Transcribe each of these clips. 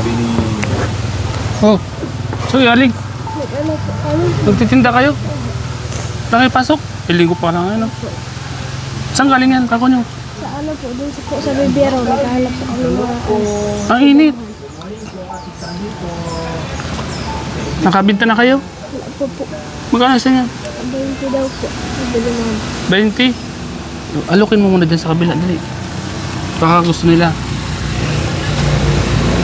Sabi ni... Oh, so galing. Ano po kami? Nagtitinda kayo? Lang pasok? Linggo pa lang ano. Saan galing yan? Kako nyo? Sa ano po, dun sa Bibero, naghahanap po kami mga Ang init. Nakabinta na kayo? wala po. Magkano sa yan? 20 daw po. Bibili mo. 20? Alokin mo muna dyan sa kabila. Dali. Baka gusto nila.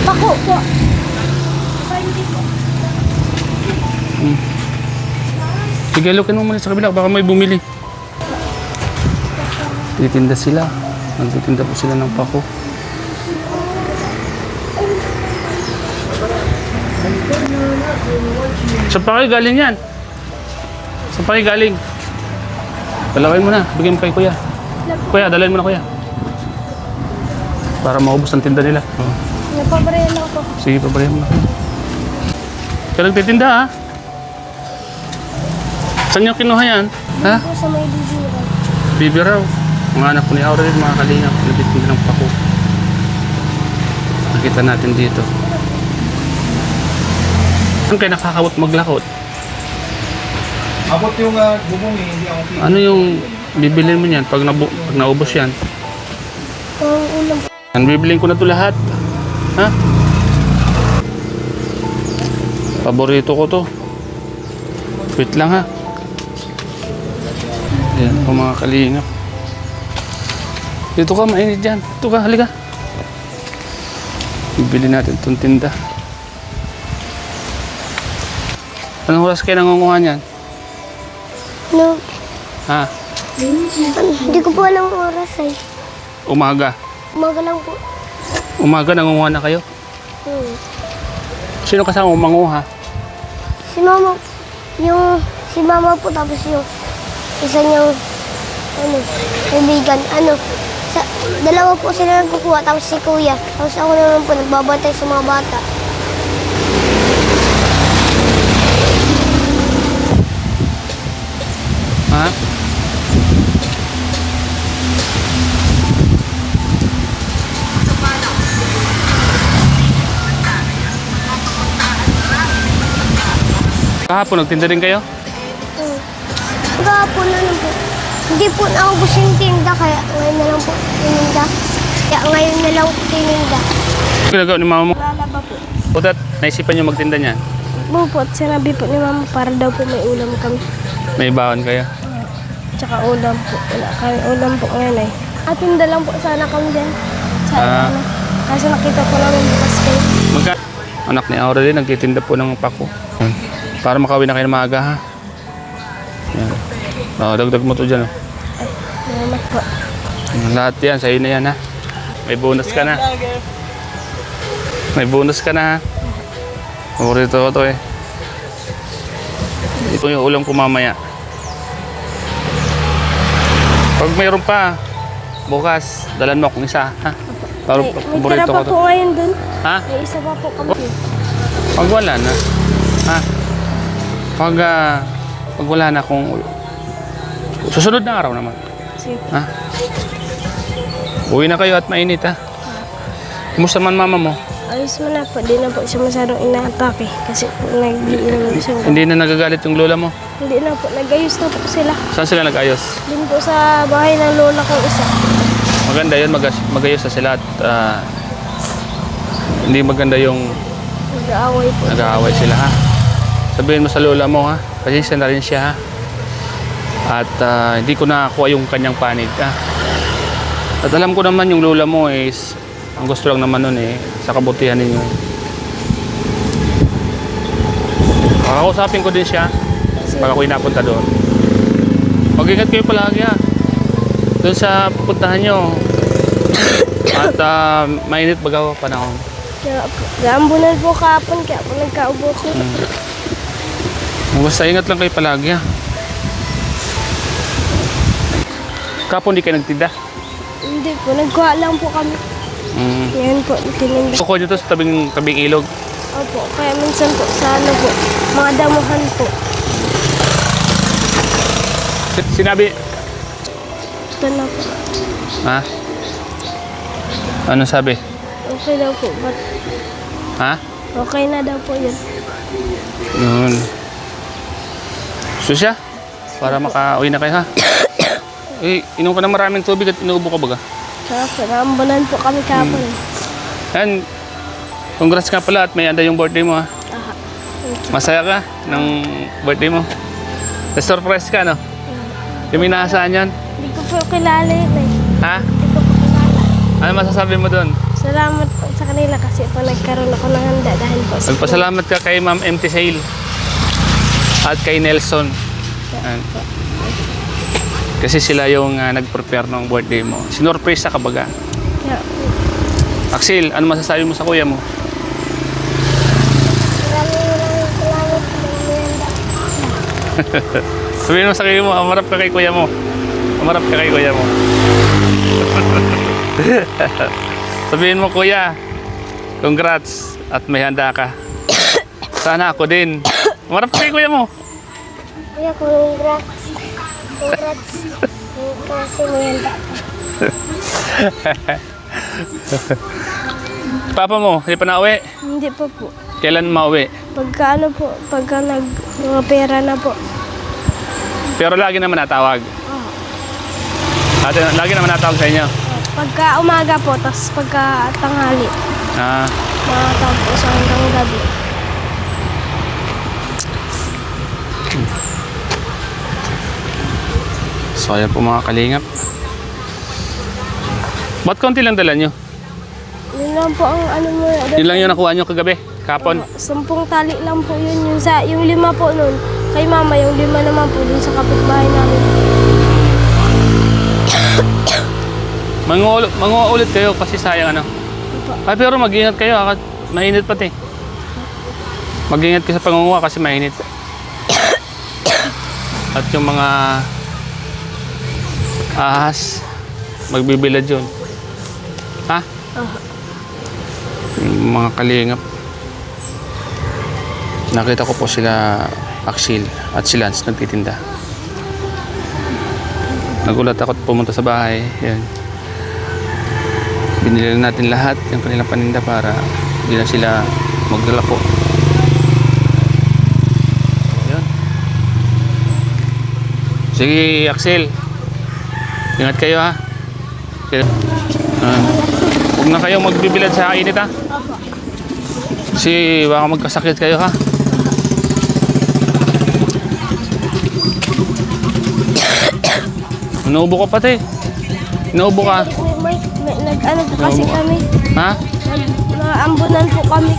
Pako po. 20 po. Sige, alokin mo muna sa kabila. Baka may bumili. Titinda sila. Nagtitinda po sila ng pako. Saan pa kayo galing yan? Saan pa kayo galing? Dalawin mo na. Bigyan mo kay kuya. Kuya, dalawin mo na kuya. Para maubos ang tinda nila. Oh. Napabarela ko. Sige, pabayan mo na. Kaya nagtitinda ha? Saan niyo kinuha yan? Ha? Po sa may Bibero. Bibi raw. Mga anak ko ni Aurel, mga kalingap. Nagtitinda ng pako. Nakita natin dito. Saan kayo nakakawot maglakot? Abot yung bubong eh, hindi ako pili. Ano yung bibilin mo niyan pag naubos yan? Pang ulam po. Yan, bibilin ko na ito lahat. Ha? Paborito ko to. Wait lang ha. Yan po mga kalingap. Dito ka, mainit dyan. Dito ka, halika. Bibili natin itong tinda. Anong oras kayo nangunguha niyan? No, Ha? hindi ko po alam ang oras ay. Umaga. Umaga lang po. Umaga nangunguha na kayo? Sino kasama mo manguha? Si mama, si mama po tapos yung isa niyang kaibigan, dalawa po sila nagkukuha tapos si kuya. Tapos ako naman po nagbabantay sa mga bata. Ha? Kahapon nagtinda rin kayo? Kahapon na lang po. Hindi po naubos yung tinda kaya ngayon na lang po tininda. Kaya ngayon na lang po tininda. Ginagawa ni mama mo? Lalaba po. Putat, naisipan nyo magtinda niyan? Bupot, sinabi po ni mama para daw po may ulam kami. May baon kayo? Tsaka ulam po. Wala kami ulam po ngayon eh. Atinda lang po sana kami dyan. Sa ano. Kasi nakita po namin bukas kayo. Anak ni Aurel, nagtitinda po ng pako. Yan. Para makawin na kayo ng maaga ha. Yan. Dagdag mo to dyan. Oh. Ay, salamat po. Lahat yan, sa'yo na yan ha. May bonus ka na. May bonus ka na ha. Paborito ko to eh. Ito yung ulam ko mamaya. Pag mayroon pa, bukas, dalan mo akong isa ha. Para May tira paborito pa ko to. po ngayon dun. Ha? May isa pa po kami. Pag wala na. Ha? Pag wala na kung susunod na araw naman. Sige po. Ha? Uwi na kayo at mainit ha. Kumusta man mama mo? Ayos mo na po. Di na po siya masyadong inaatake. Kasi po nag-iinom siya. Hindi na nagagalit yung lola mo? Hindi na po. Nag-ayos na po sila. Saan sila nag-ayos? Din po sa bahay ng lola ko isa. Maganda yun, mag-ayos na sila at hindi maganda yung Nag-aaway po. nag-aaway sila ha. Sabihin mo sa lola mo ha, pasensya na rin siya ha. At hindi ko nakakuha yung kanyang panig ha. At alam ko naman yung lola mo is, ang gusto lang naman nun eh, sa kabutihan ninyo. Kakausapin ko din siya pag ako'y napunta doon. Mag-ingat kayo palagi ha. Doon sa pupuntahan nyo. At mainit baga panahon. Kaya po. Gaambunan po kahapon. Kaya po nagkaubo ko. Basta ingat lang kayo palagi ha. Kapon di kayo nagtinda? Hindi po. Nagkuha lang po kami. Yan po. Tininda. Kukuha nyo to sa tabing ilog. Opo. Kaya minsan po sa ano po. Mga damuhan po. Sinabi, Ito na po. ha? Ano sabi? Okay daw po. But Ha? Okay na daw po yun. Yun. Susya? Para makauwi na kayo ha? Inom ka ng maraming tubig at inuubo ka baga? Sarap, naambunan po kami kahapon. Yan. Congrats ka pala at may anda yung birthday mo ha. Aha. Masaya ka ng birthday mo. Na-surprise ka, no? Yung may naasahan yan. Hindi ko po kilala yun eh. Ha? Hindi ko po kilala. Ano masasabi mo doon? Salamat po sa kanila kasi po nagkaroon ako ng handa dahil po sa Magpasalamat ka kay Ma'am MT Sale at kay Nelson. Yan. Kasi sila yung nag-prepare ng birthday mo. Sinurpresa ka baga. Kaya, Axel, ano masasabi mo sa kuya mo? maraming salamat po ng handa. Sabihin mo sa kuya mo, amarap ka kay kuya mo. Amarap ka kay kuya mo. Sabihin mo, kuya, congrats at may handa ka. Sana ako din. Amarap ka kay kuya mo. Kuya, congrats. Congrats. Kasi may handa ka. Papa mo, hindi pa nauwi? Hindi po po. Kailan mauwi? Pagka ano po, pagka mga pera na po. Pero lagi naman natawag. Oh. Lagi naman natawag sa inyo. Pagka umaga po, tapos pagka tanghali. Ah, Makatawag po sa hanggang gabi. so ayan po mga kalingap. Ba't konti lang dala nyo? Yun lang po ang ano mo. Yun lang yung nakuha nyo kagabi, kapon. 10 tali lang po yun. Yung 5 po nun. Kay mama, yung 5 naman po dun sa kapitbahay namin. Manguulit kayo kasi sayang ano. Ay, pero mag-ingat kayo ha, mainit pati. Mag-ingat kayo sa pangunguha kasi mainit. At yung mga ahas, magbibilad yun. Ha? Yung mga kalingap. Nakita ko po sila Axel at si Lance nagtitinda. Nagulat ako at pumunta sa bahay. Yan. Binili natin lahat yung kanilang paninda para hindi na sila magdala po. Yan. Sige Axel. Ingat kayo ha. Huwag na kayong magbibilad sa init ha. Kasi baka magkasakit kayo ha. Inuubo ka pati. Inuubo ka. May nag-ano po kasi kami. Ha? Mga ambunan po kami